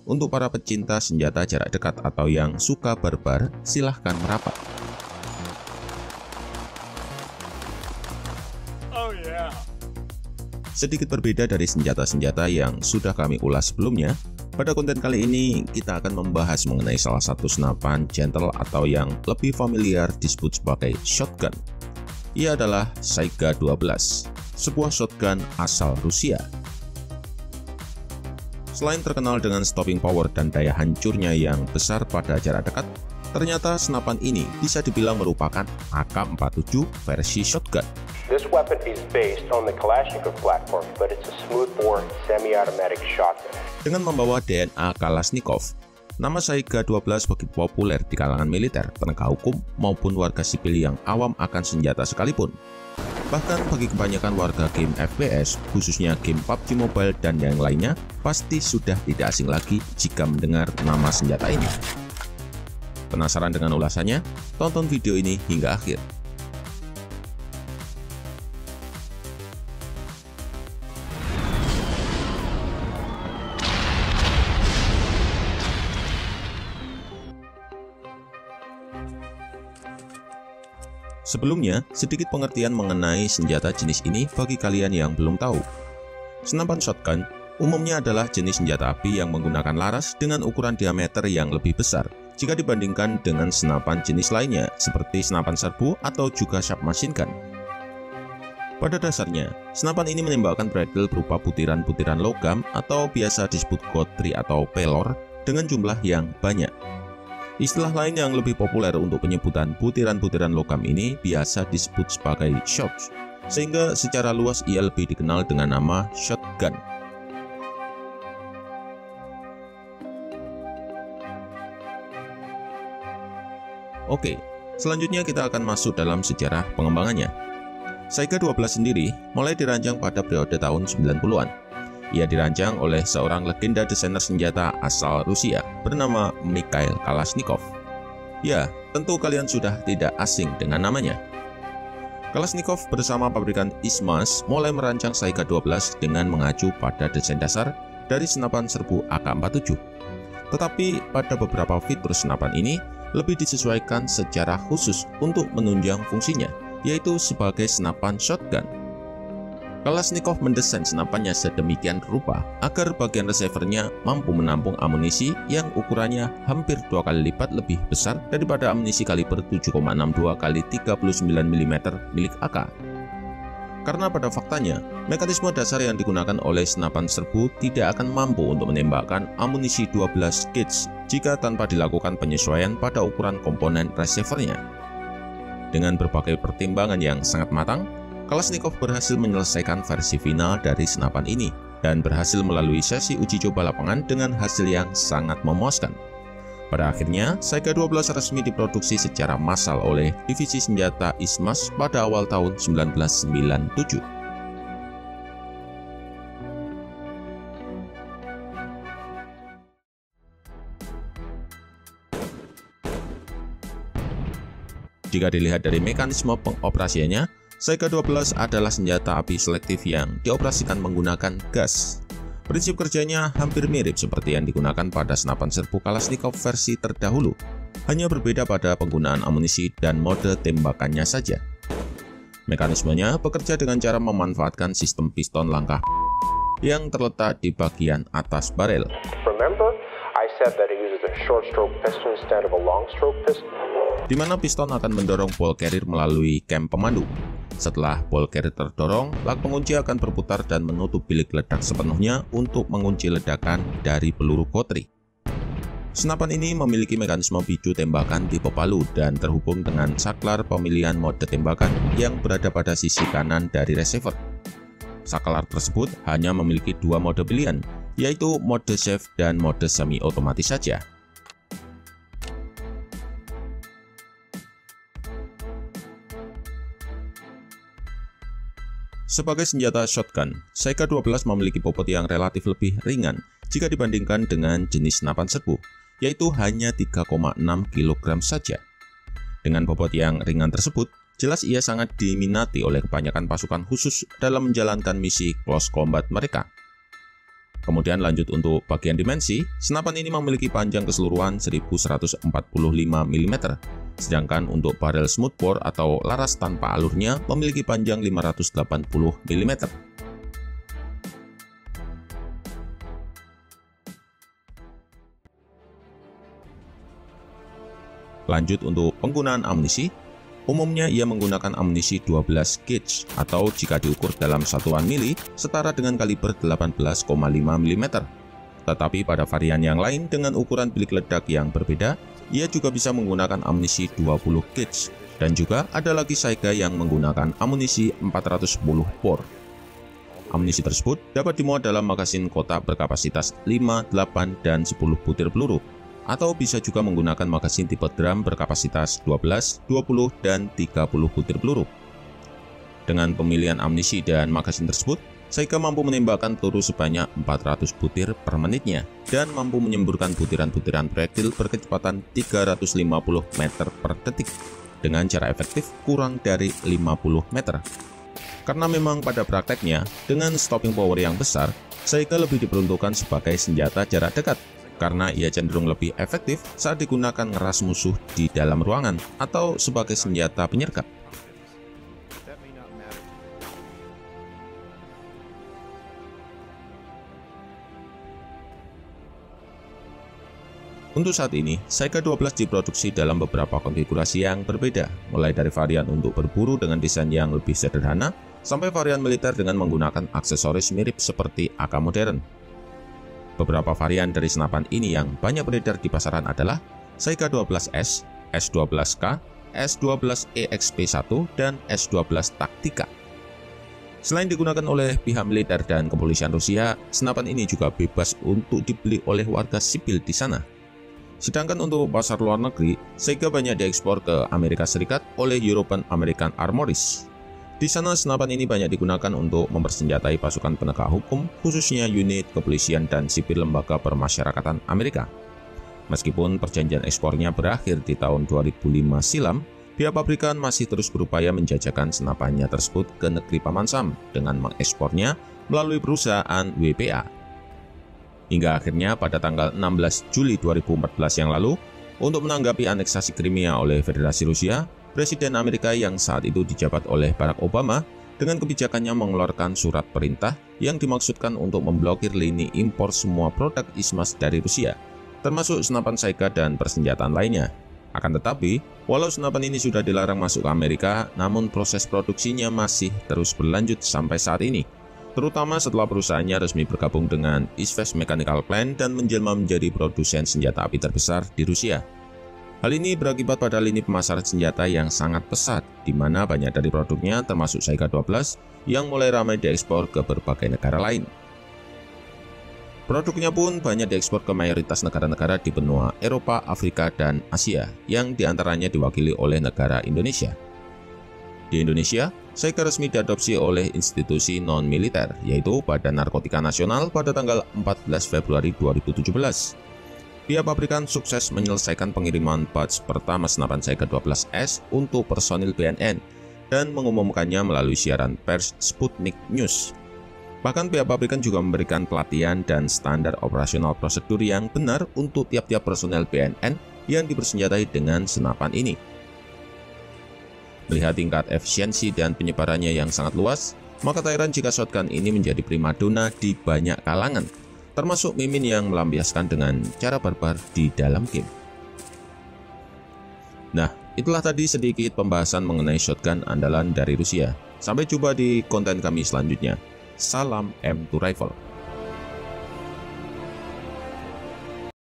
Untuk para pecinta senjata jarak dekat atau yang suka barbar, silahkan merapat. Sedikit berbeda dari senjata-senjata yang sudah kami ulas sebelumnya, pada konten kali ini kita akan membahas mengenai salah satu senapan gentle atau yang lebih familiar disebut sebagai shotgun. Ia adalah Saiga 12, sebuah shotgun asal Rusia. Selain terkenal dengan stopping power dan daya hancurnya yang besar pada jarak dekat, ternyata senapan ini bisa dibilang merupakan AK-47 versi shotgun. This weapon is based on the Kalashnikov platform, but it's a smoothbore semi-automatic shotgun. Dengan membawa DNA Kalashnikov, nama Saiga 12 begitu populer di kalangan militer, penegak hukum, maupun warga sipil yang awam akan senjata sekalipun. Bahkan bagi kebanyakan warga game FPS, khususnya game PUBG Mobile dan yang lainnya, pasti sudah tidak asing lagi jika mendengar nama senjata ini. Penasaran dengan ulasannya? Tonton video ini hingga akhir. Sebelumnya, sedikit pengertian mengenai senjata jenis ini bagi kalian yang belum tahu. Senapan shotgun umumnya adalah jenis senjata api yang menggunakan laras dengan ukuran diameter yang lebih besar jika dibandingkan dengan senapan jenis lainnya seperti senapan serbu atau juga submachine gun. Pada dasarnya, senapan ini menembakkan barrel berupa butiran-butiran logam atau biasa disebut gotri atau pelor dengan jumlah yang banyak. Istilah lain yang lebih populer untuk penyebutan butiran-butiran logam ini biasa disebut sebagai shots, sehingga secara luas ia lebih dikenal dengan nama shotgun. Oke, selanjutnya kita akan masuk dalam sejarah pengembangannya. Saiga 12 sendiri mulai dirancang pada periode tahun 90-an. Ia dirancang oleh seorang legenda desainer senjata asal Rusia bernama Mikhail Kalashnikov. Ya, tentu kalian sudah tidak asing dengan namanya. Kalashnikov bersama pabrikan Izhmash mulai merancang Saiga 12 dengan mengacu pada desain dasar dari senapan serbu AK-47. Tetapi pada beberapa fitur senapan ini lebih disesuaikan secara khusus untuk menunjang fungsinya, yaitu sebagai senapan shotgun. Kalashnikov mendesain senapannya sedemikian rupa agar bagian receivernya mampu menampung amunisi yang ukurannya hampir 2 kali lipat lebih besar daripada amunisi kaliber 7,62 x 39 mm milik AK. Karena pada faktanya, mekanisme dasar yang digunakan oleh senapan serbu tidak akan mampu untuk menembakkan amunisi 12 gauge jika tanpa dilakukan penyesuaian pada ukuran komponen receivernya. Dengan berbagai pertimbangan yang sangat matang, Kalashnikov berhasil menyelesaikan versi final dari senapan ini dan berhasil melalui sesi uji coba lapangan dengan hasil yang sangat memuaskan. Pada akhirnya, Saiga 12 resmi diproduksi secara massal oleh divisi senjata Izhmash pada awal tahun 1997. Jika dilihat dari mekanisme pengoperasiannya, Saiga 12 adalah senjata api selektif yang dioperasikan menggunakan gas. Prinsip kerjanya hampir mirip seperti yang digunakan pada senapan serbu Kalashnikov versi terdahulu, hanya berbeda pada penggunaan amunisi dan mode tembakannya saja. Mekanismenya bekerja dengan cara memanfaatkan sistem piston langkah yang terletak di bagian atas barel. Remember, I said that it uses a short stroke piston instead of a long stroke piston. Di mana piston akan mendorong ball carrier melalui cam pemandu. Setelah ball carrier terdorong, lak pengunci akan berputar dan menutup bilik ledak sepenuhnya untuk mengunci ledakan dari peluru gotri. Senapan ini memiliki mekanisme picu tembakan tipe palu dan terhubung dengan saklar pemilihan mode tembakan yang berada pada sisi kanan dari receiver. Saklar tersebut hanya memiliki 2 mode pilihan, yaitu mode safe dan mode semi otomatis saja. Sebagai senjata shotgun, Saiga 12 memiliki bobot yang relatif lebih ringan jika dibandingkan dengan jenis senapan serbu, yaitu hanya 3,6 kg saja. Dengan bobot yang ringan tersebut, jelas ia sangat diminati oleh kebanyakan pasukan khusus dalam menjalankan misi close combat mereka. Kemudian lanjut untuk bagian dimensi, senapan ini memiliki panjang keseluruhan 1145 mm, sedangkan untuk barel smoothbore atau laras tanpa alurnya memiliki panjang 580 mm. Lanjut untuk penggunaan amunisi, umumnya ia menggunakan amunisi 12 gauge atau jika diukur dalam satuan mili setara dengan kaliber 18,5 mm. Tetapi pada varian yang lain dengan ukuran bilik ledak yang berbeda, ia juga bisa menggunakan amunisi 20 gauge dan juga ada lagi Saiga yang menggunakan amunisi 410 bore. Amunisi tersebut dapat dimuat dalam magasin kotak berkapasitas 5, 8, dan 10 butir peluru, atau bisa juga menggunakan magasin tipe drum berkapasitas 12, 20, dan 30 butir peluru. Dengan pemilihan amunisi dan magasin tersebut, Saiga mampu menembakkan peluru sebanyak 400 butir per menitnya dan mampu menyemburkan butiran-butiran proyektil berkecepatan 350 meter per detik dengan cara efektif kurang dari 50 meter. Karena memang pada prakteknya, dengan stopping power yang besar, Saiga lebih diperuntukkan sebagai senjata jarak dekat, karena ia cenderung lebih efektif saat digunakan ngeras musuh di dalam ruangan atau sebagai senjata penyergap. Untuk saat ini, Saiga 12 diproduksi dalam beberapa konfigurasi yang berbeda, mulai dari varian untuk berburu dengan desain yang lebih sederhana, sampai varian militer dengan menggunakan aksesoris mirip seperti AK modern. Beberapa varian dari senapan ini yang banyak beredar di pasaran adalah Saiga 12S, S12K, S12EXP1, dan S12 Taktika. Selain digunakan oleh pihak militer dan kepolisian Rusia, senapan ini juga bebas untuk dibeli oleh warga sipil di sana. Sedangkan untuk pasar luar negeri, Saiga banyak diekspor ke Amerika Serikat oleh European American Armories. Di sana senapan ini banyak digunakan untuk mempersenjatai pasukan penegak hukum, khususnya unit kepolisian dan sipil lembaga permasyarakatan Amerika. Meskipun perjanjian ekspornya berakhir di tahun 2005 silam, pihak pabrikan masih terus berupaya menjajakan senapannya tersebut ke negeri Paman Sam dengan mengekspornya melalui perusahaan WPA. Hingga akhirnya pada tanggal 16 Juli 2014 yang lalu, untuk menanggapi aneksasi Crimea oleh Federasi Rusia, Presiden Amerika yang saat itu dijabat oleh Barack Obama dengan kebijakannya mengeluarkan surat perintah yang dimaksudkan untuk memblokir lini impor semua produk ISMAS dari Rusia, termasuk senapan Saiga dan persenjataan lainnya. Akan tetapi, walau senapan ini sudah dilarang masuk ke Amerika, namun proses produksinya masih terus berlanjut sampai saat ini, terutama setelah perusahaannya resmi bergabung dengan Izhevsk Mechanical Plant dan menjelma menjadi produsen senjata api terbesar di Rusia. Hal ini berakibat pada lini pemasaran senjata yang sangat pesat, di mana banyak dari produknya termasuk Saiga 12 yang mulai ramai diekspor ke berbagai negara lain. Produknya pun banyak diekspor ke mayoritas negara-negara di benua Eropa, Afrika, dan Asia, yang diantaranya diwakili oleh negara Indonesia. Di Indonesia, Saiga resmi diadopsi oleh institusi non-militer, yaitu Badan Narkotika Nasional pada tanggal 14 Februari 2017. Pihak pabrikan sukses menyelesaikan pengiriman batch pertama senapan Saiga 12S untuk personil BNN dan mengumumkannya melalui siaran pers Sputnik News. Bahkan pihak pabrikan juga memberikan pelatihan dan standar operasional prosedur yang benar untuk tiap-tiap personel BNN yang dipersenjatai dengan senapan ini. Melihat tingkat efisiensi dan penyebarannya yang sangat luas, maka tak heran jika shotgun ini menjadi primadona di banyak kalangan, termasuk mimin yang melampiaskan dengan cara barbar di dalam game. Nah, itulah tadi sedikit pembahasan mengenai shotgun andalan dari Rusia. Sampai jumpa di konten kami selanjutnya. Salam M2 Rifle.